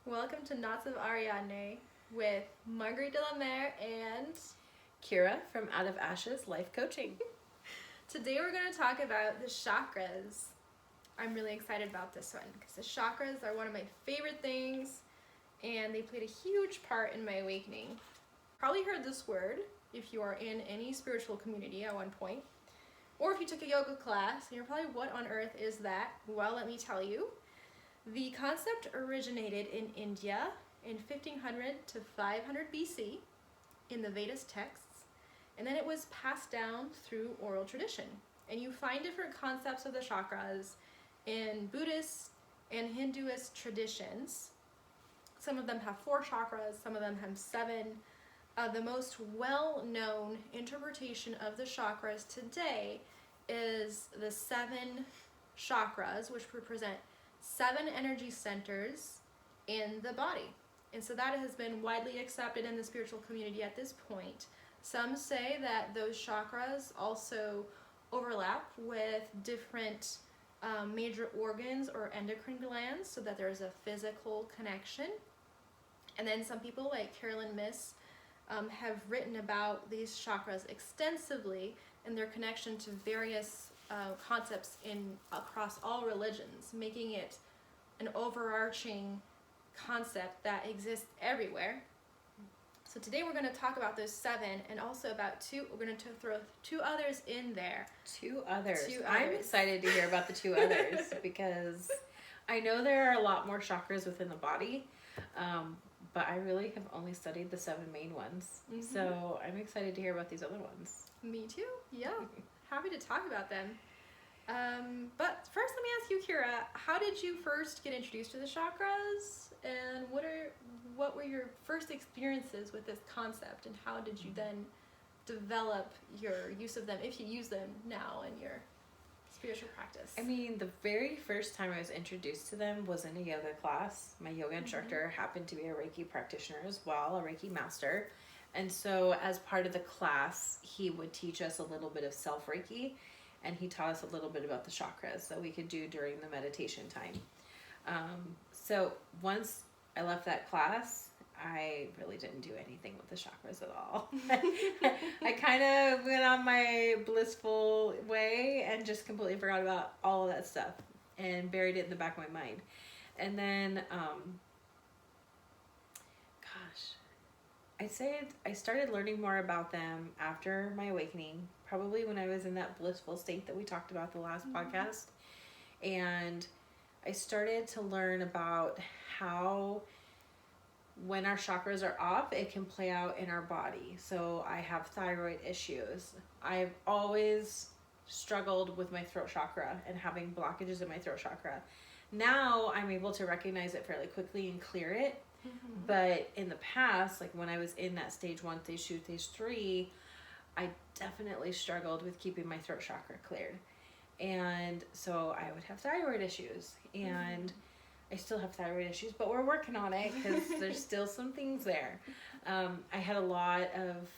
Welcome to Knots of Ariadne with Marguerite de la Mer and Kira from Out of Ashes Life Coaching. Today we're going to talk about the chakras. I'm really excited about this one because the chakras are one of my favorite things and they played a huge part in my awakening. Probably heard this word if you are in any spiritual community at one point, or if you took a yoga class and you're probably, what on earth is that? Well, let me tell you. The concept originated in India in 1500 to 500 BC in the Vedas texts, and then it was passed down through oral tradition. And you find different concepts of the chakras in Buddhist and Hinduist traditions. Some of them have 4 chakras, some of them have 7. The most well-known interpretation of the chakras today is the 7 chakras, which represent 7 energy centers in the body. And so that has been widely accepted in the spiritual community at this point. Some say that those chakras also overlap with different major organs or endocrine glands, so that there's a physical connection. And then some people like Carolyn Miss have written about these chakras extensively and their connection to various concepts across all religions, making it an overarching concept that exists everywhere. So today we're going to talk about those 7 and also about 2. We're going to throw 2 others in there. 2 others. I'm excited to hear about the 2 others because I know there are a lot more chakras within the body, but I really have only studied the 7 main ones. Mm-hmm. So I'm excited to hear about these other ones. Me too. Yeah. Happy to talk about them. But first, let me ask you, Kira, how did you first get introduced to the chakras, and what were your first experiences with this concept, and how did you then develop your use of them, if you use them now in your spiritual practice? I mean, the very first time I was introduced to them was in a yoga class. My yoga instructor happened to be a Reiki practitioner as well, a Reiki master. And so as part of the class, he would teach us a little bit of self-Reiki, and he taught us a little bit about the chakras that we could do during the meditation time. So once I left that class, I really didn't do anything with the chakras at all. I kind of went on my blissful way and just completely forgot about all of that stuff and buried it in the back of my mind. And then, I'd say I started learning more about them after my awakening, probably when I was in that blissful state that we talked about the last podcast. And I started to learn about how when our chakras are off, it can play out in our body. So I have thyroid issues. I've always struggled with my throat chakra and having blockages in my throat chakra. Now I'm able to recognize it fairly quickly and clear it. But in the past, like when I was in that stage 1, stage 2, stage 3, I definitely struggled with keeping my throat chakra cleared. And so I would have thyroid issues, and I still have thyroid issues, but we're working on it because there's still some things there. I had a lot of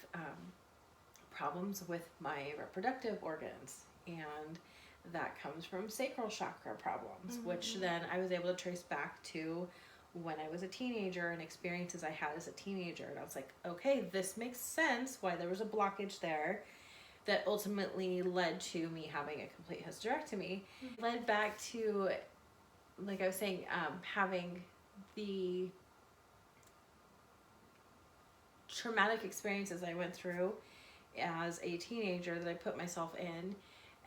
problems with my reproductive organs, and that comes from sacral chakra problems, which then I was able to trace back to when I was a teenager and experiences I had as a teenager. And I was like, okay, this makes sense why there was a blockage there that ultimately led to me having a complete hysterectomy. Led back to, like I was saying, having the traumatic experiences I went through as a teenager that I put myself in,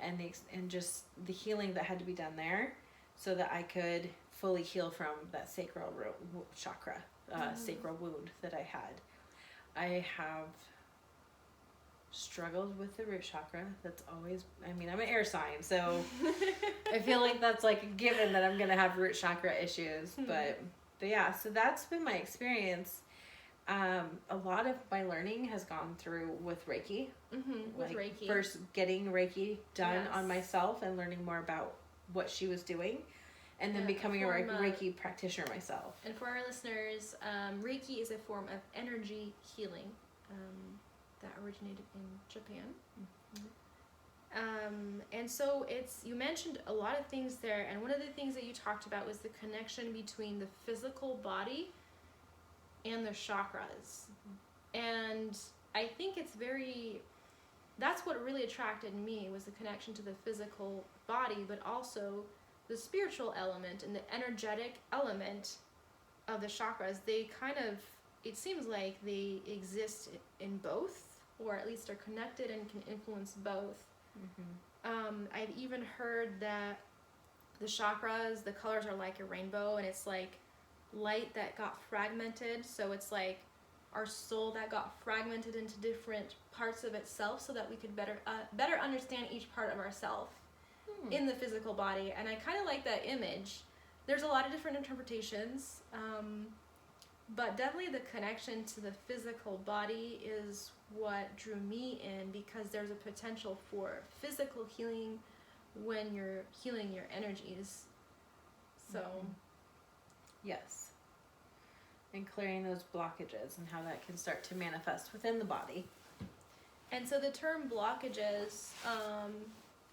and just the healing that had to be done there so that I could fully heal from that sacral chakra, sacral wound that I had. I have struggled with the root chakra. That's always, I mean, I'm an air sign, so I feel like that's like a given that I'm going to have root chakra issues. But yeah, so that's been my experience. A lot of my learning has gone through with Reiki. With Reiki. First getting Reiki done on myself and learning more about what she was doing, and then becoming a Reiki practitioner myself. And for our listeners, Reiki is a form of energy healing that originated in Japan. And so you mentioned a lot of things there, and one of the things that you talked about was the connection between the physical body and the chakras. And I think that's what really attracted me, was the connection to the physical body, but also the spiritual element and the energetic element of the chakras. It seems like they exist in both, or at least are connected and can influence both. I've even heard that the chakras, the colors are like a rainbow, and it's like light that got fragmented. So it's like our soul that got fragmented into different parts of itself, so that we could better understand each part of ourselves in the physical body. And I kind of like that image. There's a lot of different interpretations, but definitely the connection to the physical body is what drew me in, because there's a potential for physical healing when you're healing your energies. So yes, and clearing those blockages and how that can start to manifest within the body. And so the term blockages,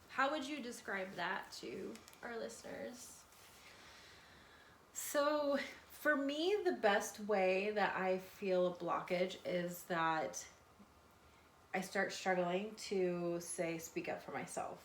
how would you describe that to our listeners? So for me, the best way that I feel a blockage is that I start struggling to speak up for myself.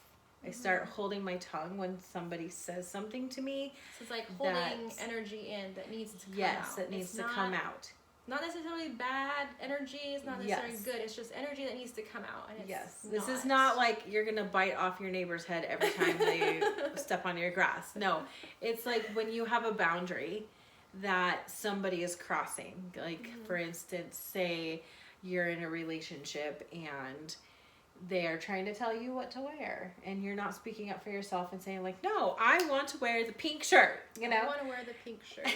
I start holding my tongue when somebody says something to me. So it's like holding energy in that needs to come out. Yes, that needs to come out. Not necessarily bad energy, it's not necessarily good, it's just energy that needs to come out. And this is not like you're going to bite off your neighbor's head every time they step on your grass. No, it's like when you have a boundary that somebody is crossing. Like, for instance, say you're in a relationship and they are trying to tell you what to wear, and you're not speaking up for yourself and saying like, no, I want to wear the pink shirt, I want to wear the pink shirt.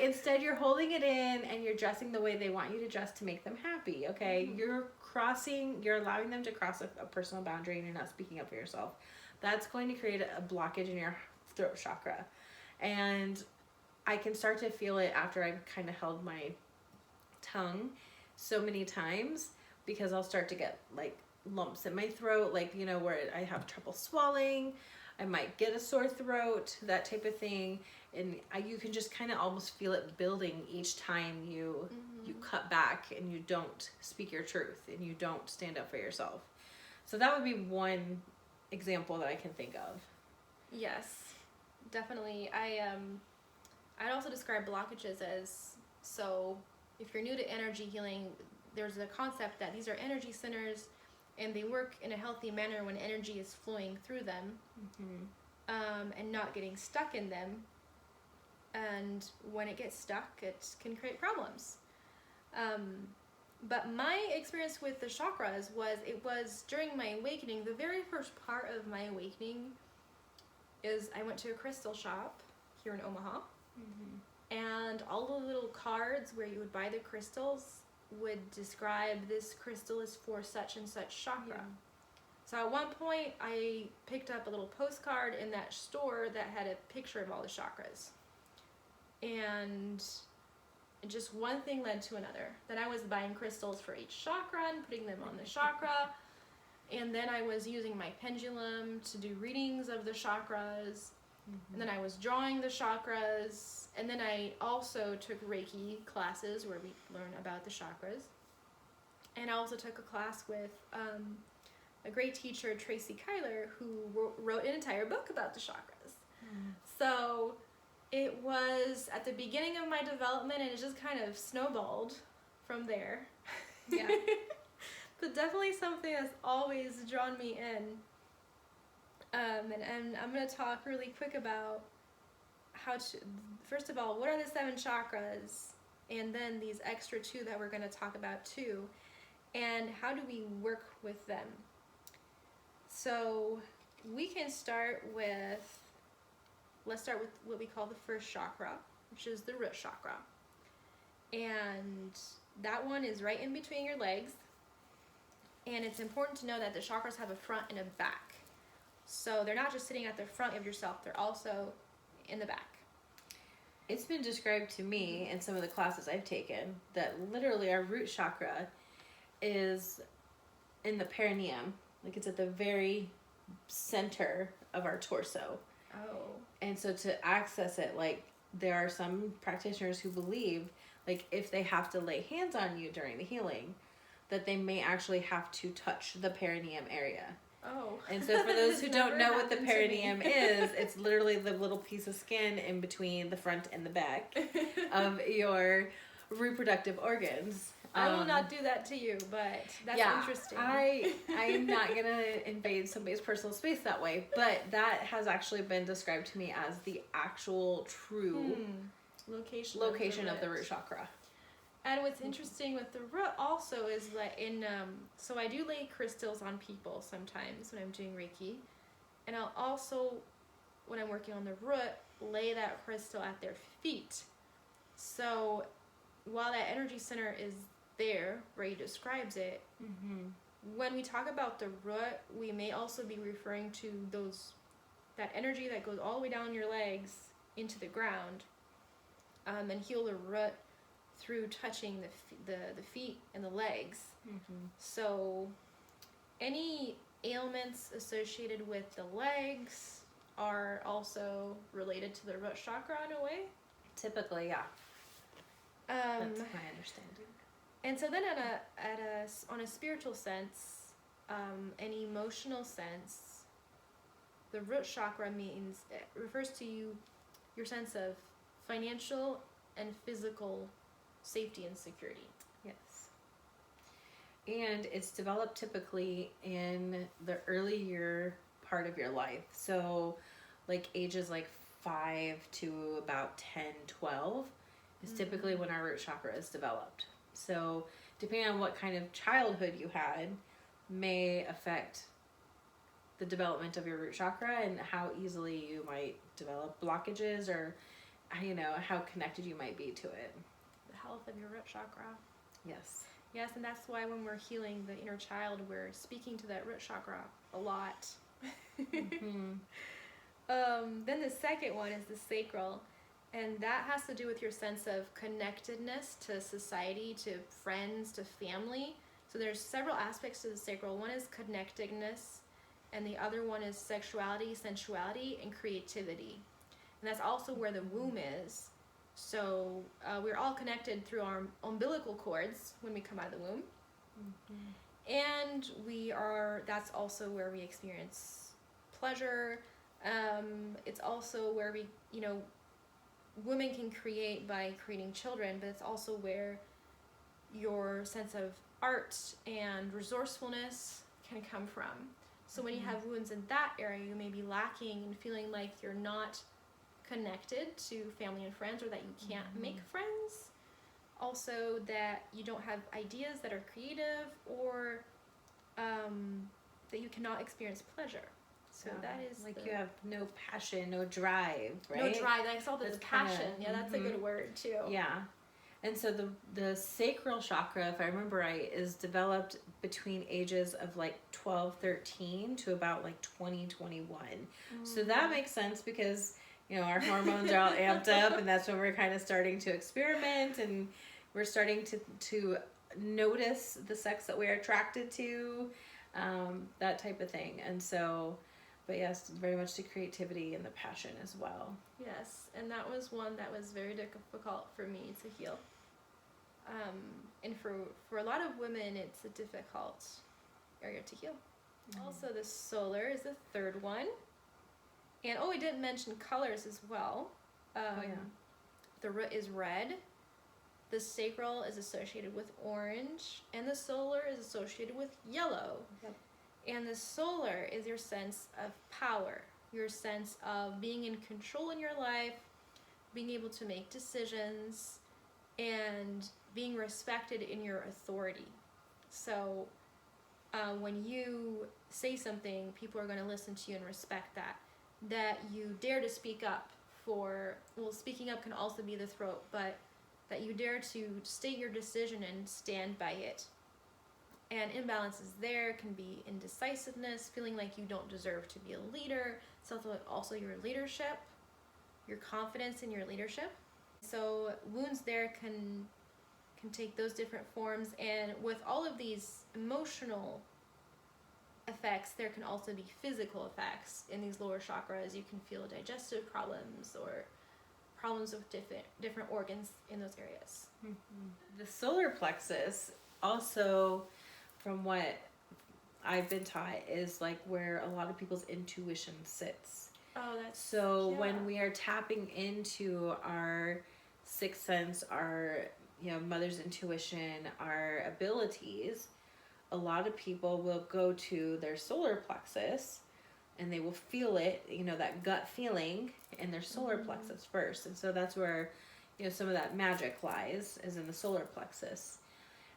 Instead you're holding it in and you're dressing the way they want you to dress to make them happy. Okay. You're allowing them to cross a personal boundary, and you're not speaking up for yourself. That's going to create a blockage in your throat chakra. And I can start to feel it after I've kind of held my tongue so many times, because I'll start to get like lumps in my throat, like, where I have trouble swallowing. I might get a sore throat, that type of thing. And you can just kind of almost feel it building each time you cut back and you don't speak your truth and you don't stand up for yourself. So that would be one example that I can think of. Yes, definitely. I'd also describe blockages as, so if you're new to energy healing, there's a concept that these are energy centers and they work in a healthy manner when energy is flowing through them, and not getting stuck in them. And when it gets stuck, it can create problems. But my experience with the chakras was during my awakening. The very first part of my awakening is I went to a crystal shop here in Omaha, and all the little cards where you would buy the crystals would describe this crystal is for such and such chakra. So at one point I picked up a little postcard in that store that had a picture of all the chakras, and just one thing led to another. Then I was buying crystals for each chakra and putting them on the chakra, and then I was using my pendulum to do readings of the chakras, and then I was drawing the chakras, and then I also took Reiki classes where we learn about the chakras. And I also took a class with a great teacher, Tracy Kyler, who wrote an entire book about the chakras. So it was at the beginning of my development, and it just kind of snowballed from there. Yeah. But definitely something that's always drawn me in. And I'm going to talk really quick about first of all, what are the 7 chakras? And then these extra 2 that we're going to talk about too. And how do we work with them? So we can let's start with what we call the first chakra, which is the root chakra. And that one is right in between your legs. And it's important to know that the chakras have a front and a back. So they're not just sitting at the front of yourself, they're also in the back. It's been described to me in some of the classes I've taken that literally our root chakra is in the perineum. Like it's at the very center of our torso. Oh. And so to access it, like there are some practitioners who believe like if they have to lay hands on you during the healing, that they may actually have to touch the perineum area. Oh. And so for those who don't know what the perineum is, it's literally the little piece of skin in between the front and the back of your reproductive organs. I will not do that to you, but that's interesting. I am not going to invade somebody's personal space that way, but that has actually been described to me as the actual true location of the root chakra. And what's interesting with the root also is that so I do lay crystals on people sometimes when I'm doing Reiki. And I'll also, when I'm working on the root, lay that crystal at their feet. So while that energy center is there, Ray describes it, when we talk about the root, we may also be referring to that energy that goes all the way down your legs into the ground, and heal the root through touching the feet and the legs. So any ailments associated with the legs are also related to the root chakra in a way. Typically, yeah. That's my understanding. And so then on a spiritual sense, an emotional sense, the root chakra refers to your sense of financial and physical safety and security. Yes. And it's developed typically in the earlier part of your life. So like ages like 5 to about 10, 12 is typically when our root chakra is developed. So depending on what kind of childhood you had may affect the development of your root chakra and how easily you might develop blockages or, how connected you might be to it. The health of your root chakra. Yes. Yes, and that's why when we're healing the inner child, we're speaking to that root chakra a lot. Then the second one is the sacral. And that has to do with your sense of connectedness to society, to friends, to family. So there's several aspects to the sacral. One is connectedness, and the other one is sexuality, sensuality, and creativity. And that's also where the womb is. So we're all connected through our umbilical cords when we come out of the womb. And that's also where we experience pleasure. It's also where we, women can create by creating children, but it's also where your sense of art and resourcefulness can come from. So when you have wounds in that area, you may be lacking and feeling like you're not connected to family and friends, or that you can't make friends. Also that you don't have ideas that are creative, or that you cannot experience pleasure. So that is you have no passion, no drive, right? No drive. I saw the passion. That's a good word too. Yeah. And so the sacral chakra, if I remember right, is developed between ages of like 12, 13 to about like 20, 21. So that makes sense because, our hormones are all amped up, and that's when we're kind of starting to experiment, and we're starting to notice the sex that we're attracted to, that type of thing. And so, but yes, very much the creativity and the passion as well. Yes, and that was one that was very difficult for me to heal. And for a lot of women, it's a difficult area to heal. Also, the solar is the third one. And we didn't mention colors as well. The root is red. The sacral is associated with orange, and the solar is associated with yellow. And the solar is your sense of power, your sense of being in control in your life, being able to make decisions, and being respected in your authority. So when you say something, people are going to listen to you and respect that you dare to speak up speaking up can also be the throat, but that you dare to state your decision and stand by it. And imbalances there can be indecisiveness, feeling like you don't deserve to be a leader. It's also your leadership, your confidence in your leadership. So wounds there can take those different forms. And with all of these emotional effects, there can also be physical effects in these lower chakras. You can feel digestive problems or problems with different organs in those areas. The solar plexus also, from what I've been taught, is like where a lot of people's intuition sits. Oh, that's so when we are tapping into our sixth sense, our mother's intuition, our abilities, a lot of people will go to their solar plexus and they will feel it, that gut feeling in their solar plexus first. And so that's where some of that magic lies, is in the solar plexus.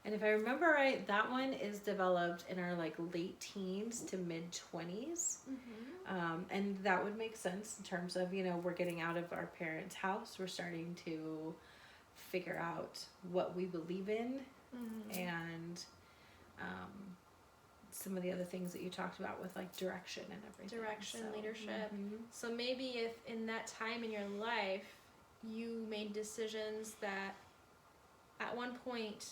And if I remember right, that one is developed in our like late teens to mid 20s. And that would make sense in terms of, we're getting out of our parents' house. We're starting to figure out what we believe in, and some of the other things that you talked about with like direction and everything. Direction, leadership. So maybe if in that time in your life you made decisions that at one point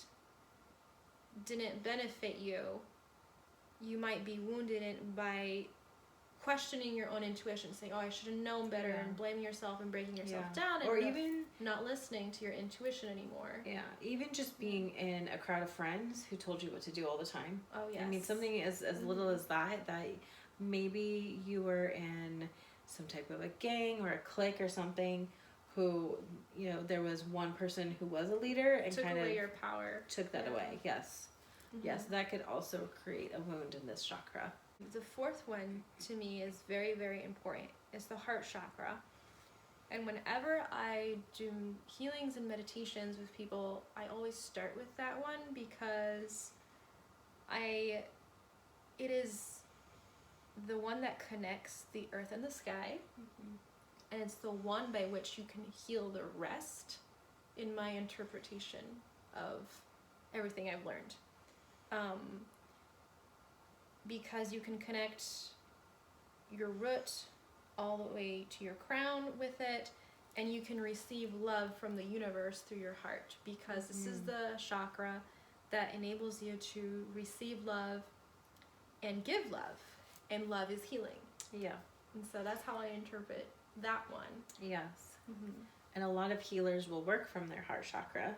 didn't benefit you, you might be wounded by questioning your own intuition, saying, oh, I should have known better, and blaming yourself and breaking yourself down, and or even not listening to your intuition anymore. Yeah, even just being in a crowd of friends who told you what to do all the time. Oh, yes. I mean, something as little as that maybe you were in some type of a gang or a clique or something, who, there was one person who was a leader and took kind away of your power. Took that away, yes. Yes, that could also create a wound in this chakra. The fourth one to me is very, very important. It's the heart chakra. And whenever I do healings and meditations with people, I always start with that one because it is the one that connects the earth and the sky. And it's the one by which you can heal the rest, in my interpretation of everything I've learned. Because you can connect your root all the way to your crown with it, and you can receive love from the universe through your heart, because this is the chakra that enables you to receive love and give love, and love is healing. Yeah. And so that's how I interpret that one. Yes. And a lot of healers will work from their heart chakra.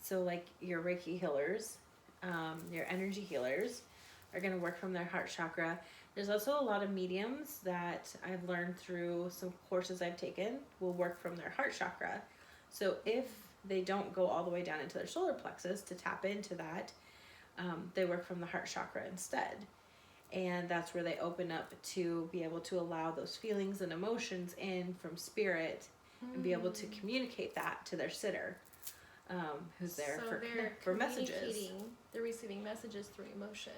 So like your Reiki healers, your energy healers are going to work from their heart chakra. There's also a lot of mediums that I've learned through some courses I've taken will work from their heart chakra. So if they don't go all the way down into their solar plexus to tap into that, they work from the heart chakra instead. And that's where they open up to be able to allow those feelings and emotions in from spirit and be able to communicate that to their sitter, who's there for messages. They're receiving messages through emotion.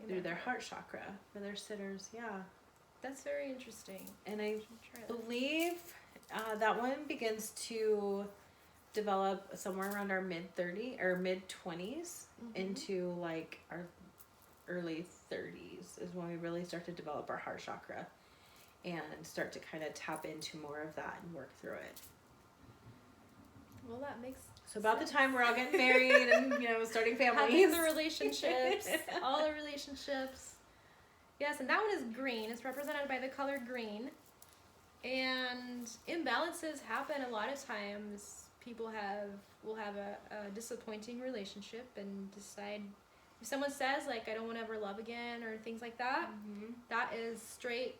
Through their heart chakra for their sitters. Yeah. That's very interesting. And I believe that one begins to develop somewhere around our mid-30s or mid-20s into like our early 30s is when we really start to develop our heart chakra and start to kind of tap into more of that and work through it. Well, that makes so about the time we're all getting married and starting families, having the relationships, all the relationships. Yes, and that one is green. It's represented by the color green. And imbalances happen a lot of times. People will have a disappointing relationship and decide, if someone says like I don't want to ever love again or things like that, that is straight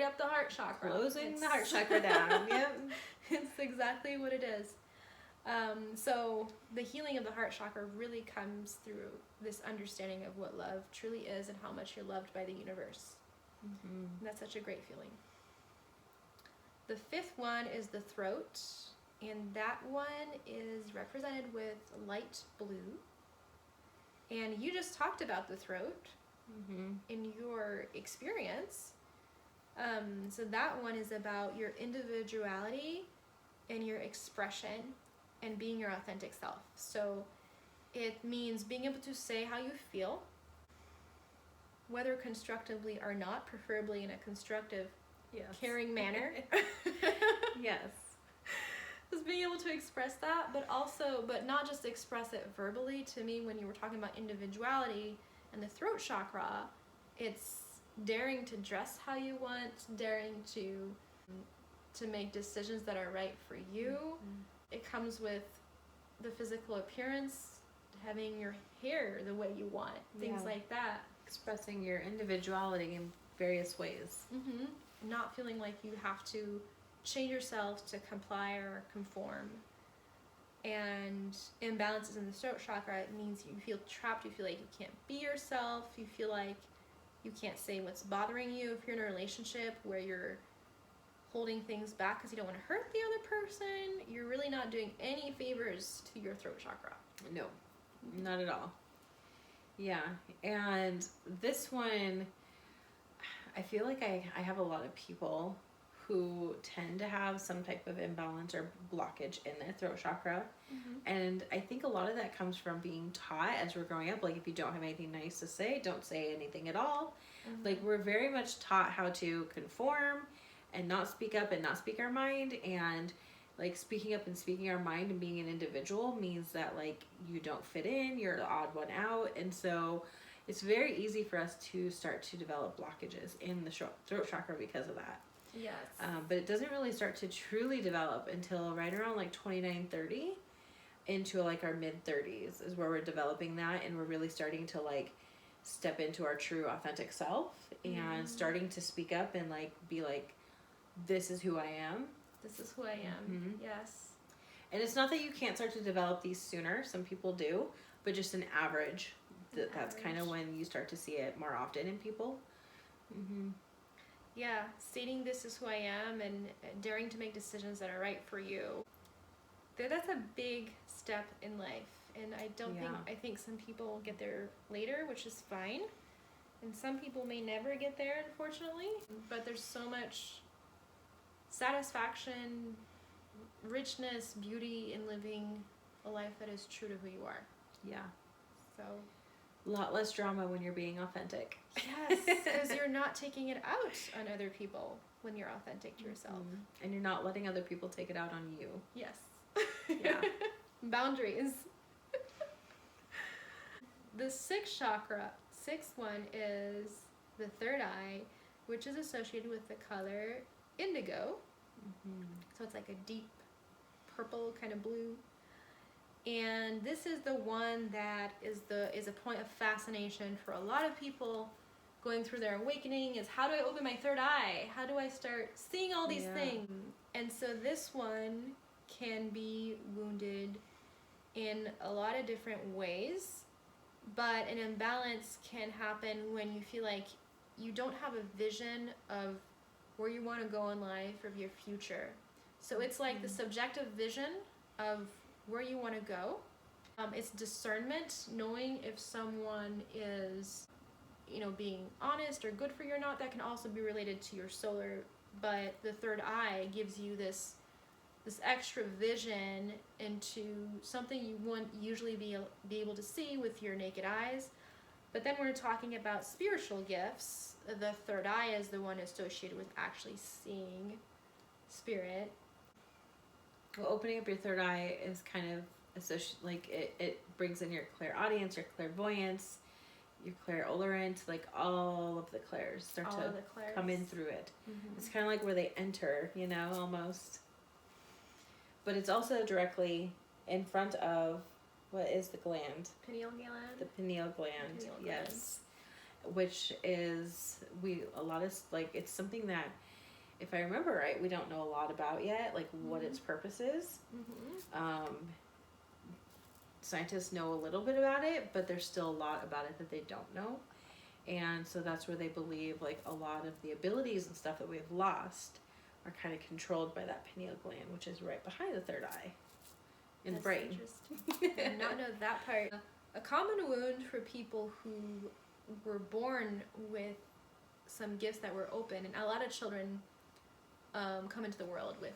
up the heart chakra. Closing the heart chakra down. Yep. It's exactly what it is. So the healing of the heart chakra really comes through this understanding of what love truly is and how much you're loved by the universe. And that's such a great feeling. The fifth one is the throat, and that one is represented with light blue. And you just talked about the throat in your experience. So that one is about your individuality and your expression and being your authentic self. So it means being able to say how you feel, whether constructively or not, preferably in a constructive, caring manner. Yes. Just being able to express that, but not just express it verbally. To me, when you were talking about individuality And the throat chakra, it's daring to dress how you want, daring to make decisions that are right for you. Mm-hmm. It comes with the physical appearance, having your hair the way you want, things like that. Expressing your individuality in various ways. Mm-hmm. Not feeling like you have to change yourself to comply or conform. And imbalances in the throat chakra, it means you feel trapped, you feel like you can't be yourself, you feel like you can't say what's bothering you. If you're in a relationship where you're holding things back because you don't want to hurt the other person, you're really not doing any favors to your throat chakra. No, not at all. Yeah, and this one, I feel like I have a lot of people who tend to have some type of imbalance or blockage in their throat chakra. Mm-hmm. And I think a lot of that comes from being taught as we're growing up, like if you don't have anything nice to say, don't say anything at all. Mm-hmm. Like we're very much taught how to conform and not speak up and not speak our mind, and like speaking up and speaking our mind and being an individual means that like you don't fit in, you're the odd one out. And so it's very easy for us to start to develop blockages in the throat chakra because of that. Yes. But it doesn't really start to truly develop until right around like 29, 30 into like our mid 30s is where we're developing that, and we're really starting to like step into our true authentic self and starting to speak up and like be like, this is who I am. This is who I am. Mm-hmm. Yes. And it's not that you can't start to develop these sooner. Some people do, but just an average. That's kind of when you start to see it more often in people. Mm-hmm. Yeah, stating this is who I am and daring to make decisions that are right for you. That's a big step in life. And I think some people get there later, which is fine. And some people may never get there, unfortunately. But there's so much satisfaction, richness, beauty in living a life that is true to who you are. Yeah. So a lot less drama when you're being authentic. Yes, because you're not taking it out on other people when you're authentic to yourself. Mm-hmm. And you're not letting other people take it out on you. Yes. Yeah. Boundaries. The sixth one is the third eye, which is associated with the color indigo. Mm-hmm. So it's like a deep purple kind of blue. And this is the one that is a point of fascination for a lot of people going through their awakening, is how do I open my third eye? How do I start seeing all these things? And so this one can be wounded in a lot of different ways, but an imbalance can happen when you feel like you don't have a vision of where you want to go in life or of your future. So it's like the subjective vision of where you want to go. It's discernment, knowing if someone is, being honest or good for you or not. That can also be related to your solar, but the third eye gives you this extra vision into something you wouldn't usually be able to see with your naked eyes. But then we're talking about spiritual gifts. The third eye is the one associated with actually seeing spirit. Well, opening up your third eye is kind of associated, like it brings in your clairaudience, your clairvoyance, your clairolorant, like all of the clairs start to come in through it. Mm-hmm. It's kind of like where they enter, almost. But it's also directly in front of, what is the gland? Pineal gland. The pineal gland, yes. Which is, it's something that, if I remember right, we don't know a lot about yet, like what its purpose is. Mm-hmm. Scientists know a little bit about it, but there's still a lot about it that they don't know. And so that's where they believe like a lot of the abilities and stuff that we've lost are kind of controlled by that pineal gland, which is right behind the third eye in the brain. Interesting. I did not know that part. A common wound for people who were born with some gifts that were open, and a lot of children come into the world with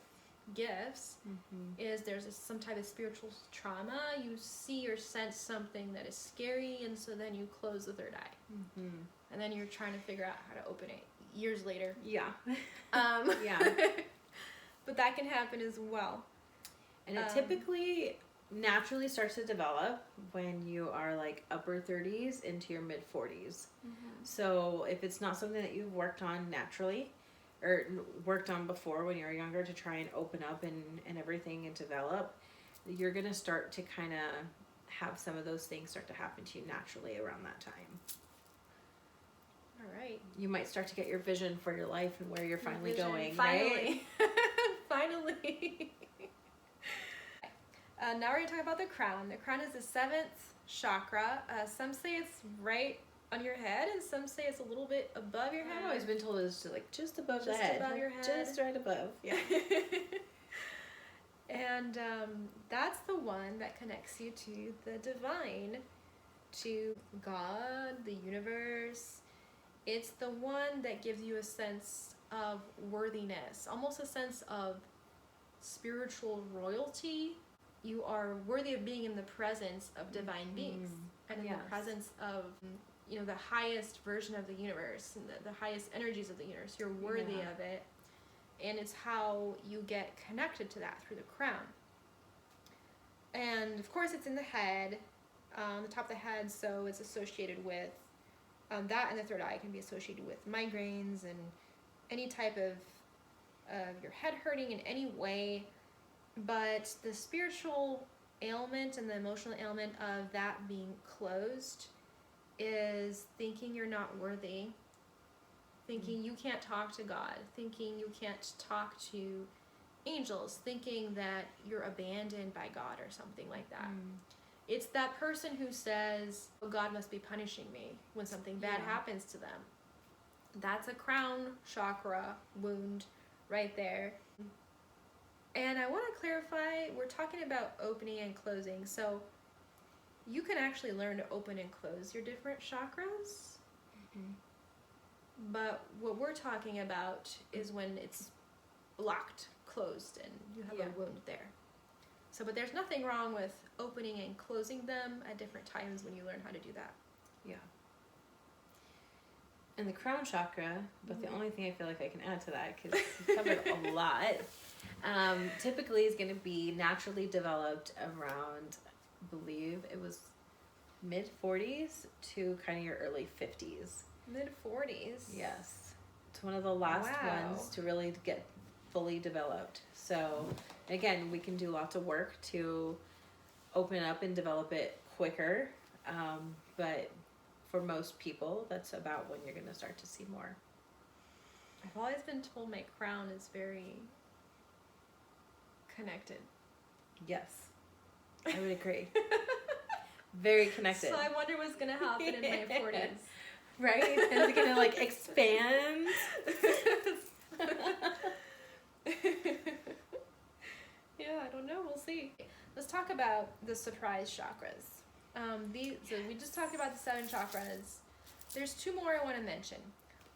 gifts, is there's some type of spiritual trauma. You see or sense something that is scary, and so then you close the third eye. And then you're trying to figure out how to open it years later. Yeah. Yeah. But that can happen as well. And it typically naturally starts to develop when you are like upper 30s into your mid 40s. So if it's not something that you've worked on naturally or worked on before when you were younger to try and open up and everything and develop, you're going to start to kind of have some of those things start to happen to you naturally around that time. All right. You might start to get your vision for your life and where you're finally going. Finally. Right? Finally. Now we're going to talk about the crown. The crown is the 7th chakra. Some say it's right on your head, and some say it's a little bit above your head. I've always been told it's like just above the Just head. above your head. Just right above. Yeah. And that's the one that connects you to the divine, to God, the universe. It's the one that gives you a sense of worthiness, almost a sense of spiritual royalty. You are worthy of being in the presence of divine beings and in the presence of, the highest version of the universe and the highest energies of the universe. You're worthy of it. And it's how you get connected to that through the crown. And of course it's in the head, the top of the head, so it's associated with that, and the third eye can be associated with migraines and any type of your head hurting in any way. But the spiritual ailment and the emotional ailment of that being closed is thinking you're not worthy, thinking you can't talk to God, thinking you can't talk to angels, thinking that you're abandoned by God or something like that. It's that person who says, oh, God must be punishing me when something bad happens to them. That's a crown chakra wound right there. And I want to clarify, we're talking about opening and closing. So you can actually learn to open and close your different chakras. But what we're talking about is when it's blocked, closed, and you have a wound there. So, but there's nothing wrong with opening and closing them at different times when you learn how to do that. Yeah. And the crown chakra, but the only thing I feel like I can add to that, because you covered a lot, typically is going to be naturally developed around, I believe it was mid 40s to kind of your early 50s. Mid 40s? Yes. It's one of the last ones to really get fully developed. So again, we can do lots of work to open up and develop it quicker. But for most people, that's about when you're going to start to see more. I've always been told my crown is very connected. Yes, I would agree. Very connected. So I wonder what's going to happen in my 40s. Right? Is it going to like expand? Yeah, I don't know. We'll see. Let's talk about the surprise chakras. So we just talked about the 7 chakras. There's 2 more I want to mention.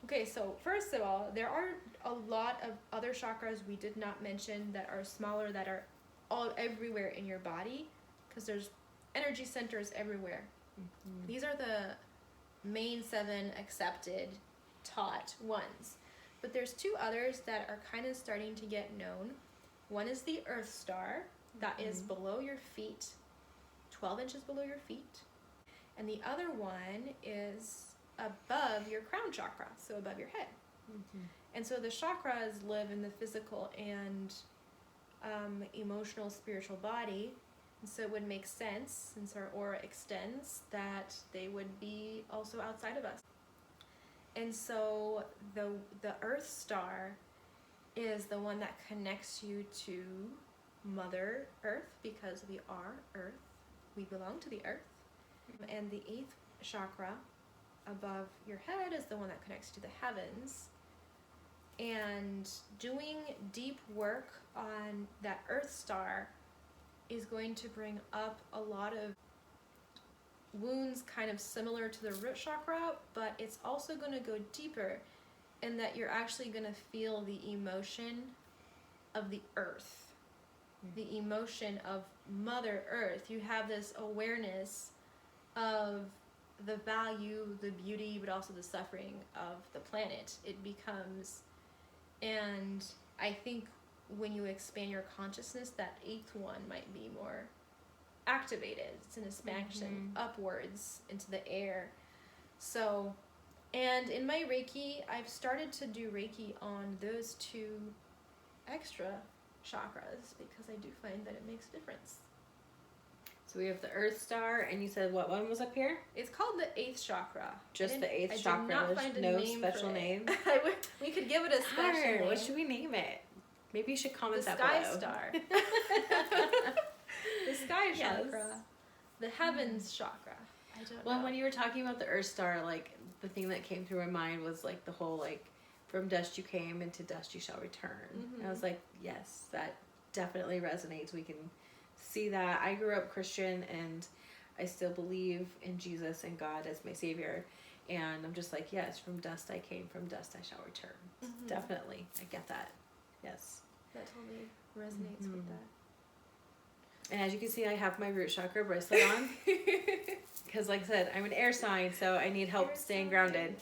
Okay, so first of all, there are a lot of other chakras we did not mention that are smaller, that are all everywhere in your body, because there's energy centers everywhere. These are the main 7 accepted, taught ones. But there's 2 others that are kind of starting to get known. One is the Earth Star, that is below your feet, 12 inches below your feet. And the other one is above your crown chakra, so above your head. And so the chakras live in the physical and emotional, spiritual body. And so it would make sense, since our aura extends, that they would be also outside of us. And so the Earth Star is the one that connects you to Mother Earth, because we are Earth. We belong to the Earth. And the 8th chakra above your head is the one that connects to the heavens. And doing deep work on that Earth Star is going to bring up a lot of wounds kind of similar to the root chakra, but it's also going to go deeper in that you're actually going to feel the emotion of the earth, the emotion of Mother Earth. You have this awareness of the value, the beauty, but also the suffering of the planet. It becomes, and I think when you expand your consciousness, that 8th one might be more activated. It's an expansion upwards into the air. So, and in my Reiki, I've started to do Reiki on those 2 extra chakras because I do find that it makes a difference. So we have the Earth Star, and you said what one was up here? It's called the 8th chakra. Just the 8th chakra. I did not find a no name special for name. We could give it a special name. What should we name it? Maybe you should comment that Sky below. Star. The Sky Chakra. The Heavens Chakra. I don't know. Well, when you were talking about the Earth Star, like the thing that came through my mind was like the whole like from dust you came and to dust you shall return. And I was like, yes, that definitely resonates. We can see that. I grew up Christian and I still believe in Jesus and God as my savior. And I'm just like, yes, from dust I came, from dust I shall return. Definitely. I get that. Yes. That totally resonates with that. And as you can see, I have my root chakra bracelet on. Because like I said, I'm an air sign, so I need help staying grounded.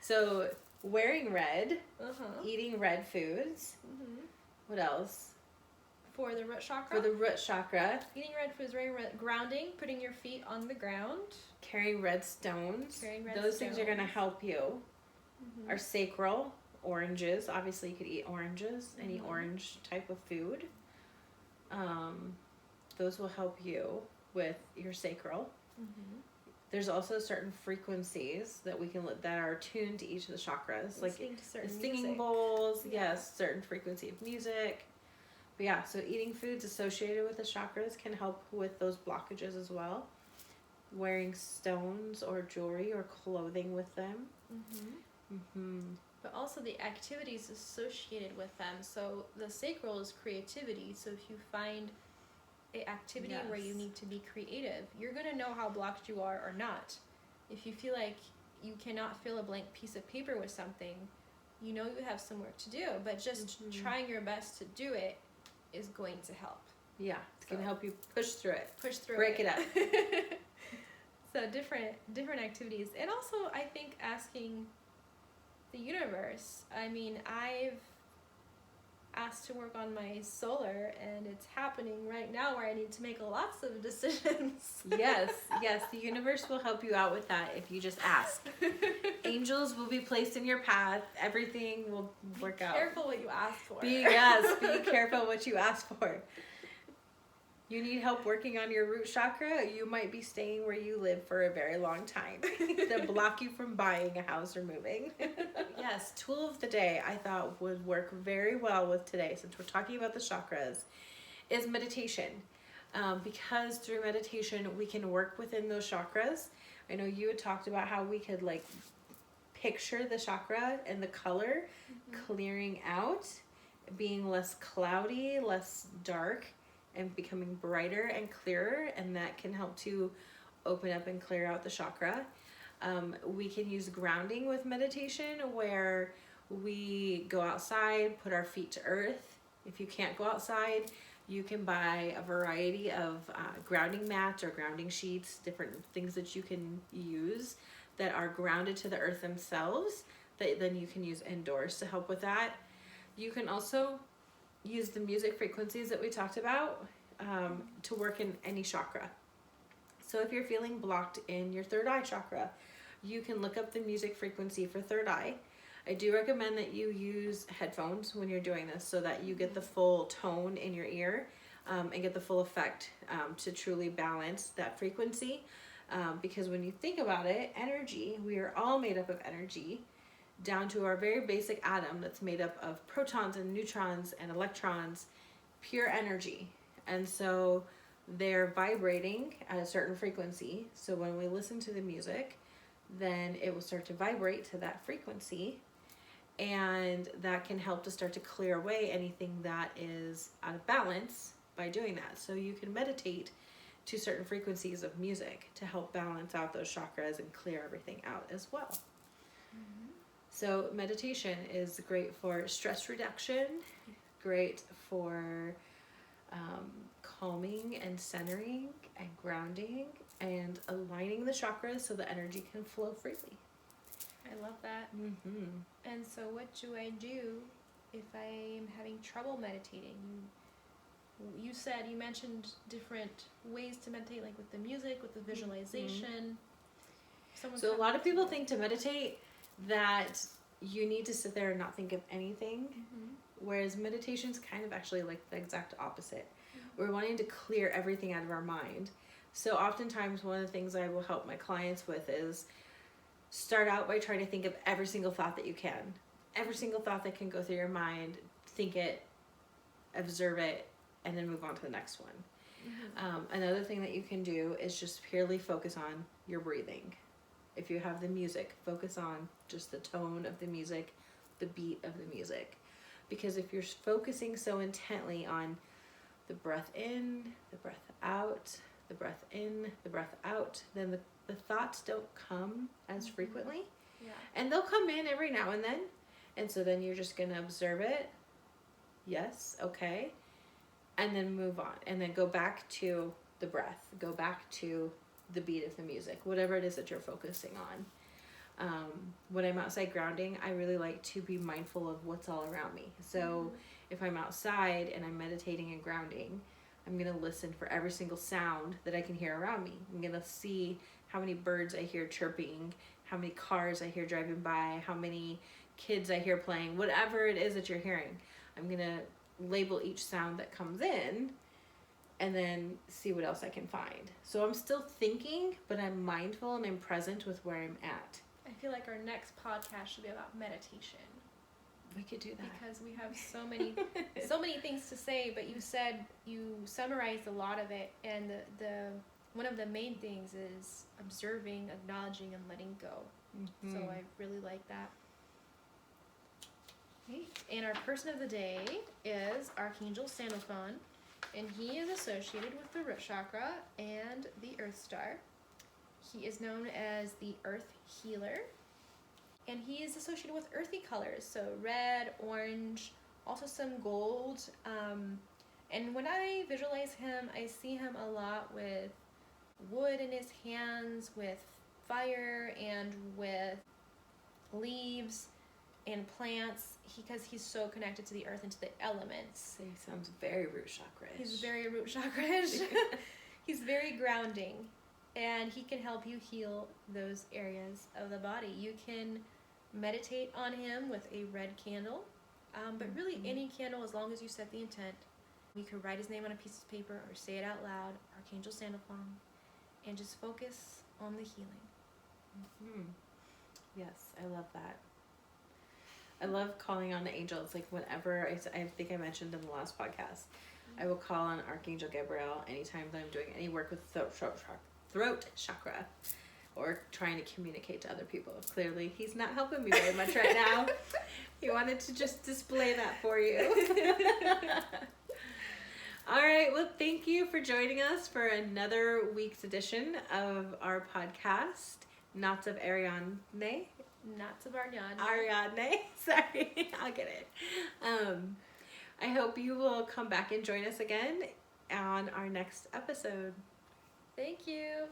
So wearing red, eating red foods. What else? For the root chakra? For the root chakra. Eating red foods, very grounding, putting your feet on the ground. Carrying red stones. Those things are going to help you. Our sacral, oranges. Obviously, you could eat oranges, any orange type of food. Those will help you with your sacral. There's also certain frequencies that we can that are tuned to each of the chakras, like the singing bowls. Yes, certain frequency of music. But yeah, so eating foods associated with the chakras can help with those blockages as well. Wearing stones or jewelry or clothing with them. But also the activities associated with them. So the sacral is creativity. So if you find an activity where you need to be creative, you're going to know how blocked you are or not. If you feel like you cannot fill a blank piece of paper with something, you know you have some work to do. But just trying your best to do it is going to help. Yeah, it's going to help you push through it. Break it up. So different activities. And also, I think asking the universe. I mean, I've asked to work on my solar, and it's happening right now where I need to make lots of decisions. Yes, the universe will help you out with that if you just ask. Angels will be placed in your path. Everything will work out. Be careful what you ask for. Be careful what you ask for. You need help working on your root chakra, you might be staying where you live for a very long time. That block you from buying a house or moving. Yes, tool of the day I thought would work very well with today, since we're talking about the chakras, is meditation. Because through meditation we can work within those chakras. I know you had talked about how we could like picture the chakra and the color clearing out, being less cloudy, less dark, and becoming brighter and clearer, and that can help to open up and clear out the chakra. We can use grounding with meditation, where we go outside, put our feet to earth. If you can't go outside, you can buy a variety of grounding mats or grounding sheets, different things that you can use that are grounded to the earth themselves, that then you can use indoors to help with that. You can also use the music frequencies that we talked about to work in any chakra. So if you're feeling blocked in your third eye chakra, you can look up the music frequency for third eye. I do recommend that you use headphones when you're doing this, so that you get the full tone in your ear and get the full effect to truly balance that frequency. Because when you think about it, energy, we are all made up of energy, down to our very basic atom that's made up of protons and neutrons and electrons, pure energy. And so they're vibrating at a certain frequency. So when we listen to the music, then it will start to vibrate to that frequency, and that can help to start to clear away anything that is out of balance by doing that. So you can meditate to certain frequencies of music to help balance out those chakras and clear everything out as well. So meditation is great for stress reduction, great for calming and centering and grounding and aligning the chakras so the energy can flow freely. I love that. And so what do I do if I am having trouble meditating? You you mentioned different ways to meditate, like with the music, with the visualization. So a lot of people think to meditate that you need to sit there and not think of anything, whereas meditation's kind of actually like the exact opposite. We're wanting to clear everything out of our mind. So oftentimes one of the things I will help my clients with is start out by trying to think of every single thought that you can. Every single thought that can go through your mind, think it, observe it, and then move on to the next one. Another thing that you can do is just purely focus on your breathing. If you have the music, focus on just the tone of the music, the beat of the music. Because if you're focusing so intently on the breath in, the breath out, the breath in, the breath out, then the thoughts don't come as frequently. Yeah. And they'll come in every now and then. And so then you're just going to observe it. Yes, okay. And then move on. And then go back to the breath. Go back to the beat of the music. Whatever it is that you're focusing on. When I'm outside grounding, I really like to be mindful of what's all around me. So if I'm outside and I'm meditating and grounding, I'm going to listen for every single sound that I can hear around me. I'm going to see how many birds I hear chirping, how many cars I hear driving by, how many kids I hear playing, whatever it is that you're hearing. I'm going to label each sound that comes in and then see what else I can find. So I'm still thinking, but I'm mindful and I'm present with where I'm at. I feel like our next podcast should be about meditation. We could do that. Because we have so many things to say, but you said you summarized a lot of it, and the one of the main things is observing, acknowledging, and letting go. So I really like that. Okay. And our person of the day is Archangel Sandalphon, and he is associated with the root chakra and the Earth Star. He is known as the Earth Healer. And he is associated with earthy colors, so red, orange, also some gold. And when I visualize him, I see him a lot with wood in his hands, with fire, and with leaves and plants, because he's so connected to the earth and to the elements. He sounds very root chakra-ish. He's very root chakra-ish. He's very grounding, and he can help you heal those areas of the body. You can meditate on him with a red candle, but really any candle, as long as you set the intent. You could write his name on a piece of paper or say it out loud, Archangel Sandalphon, and just focus on the healing. Yes, I love that. I love calling on the angels. Like whenever I think I mentioned in the last podcast, I will call on Archangel Gabriel anytime that I'm doing any work with throat chakra or trying to communicate to other people. Clearly, he's not helping me very much right now. He wanted to just display that for you. All right. Well, thank you for joining us for another week's edition of our podcast, Knots of Ariadne. Knots of Ariadne. Ariadne. Sorry, I'll get it. I hope you will come back and join us again on our next episode. Thank you.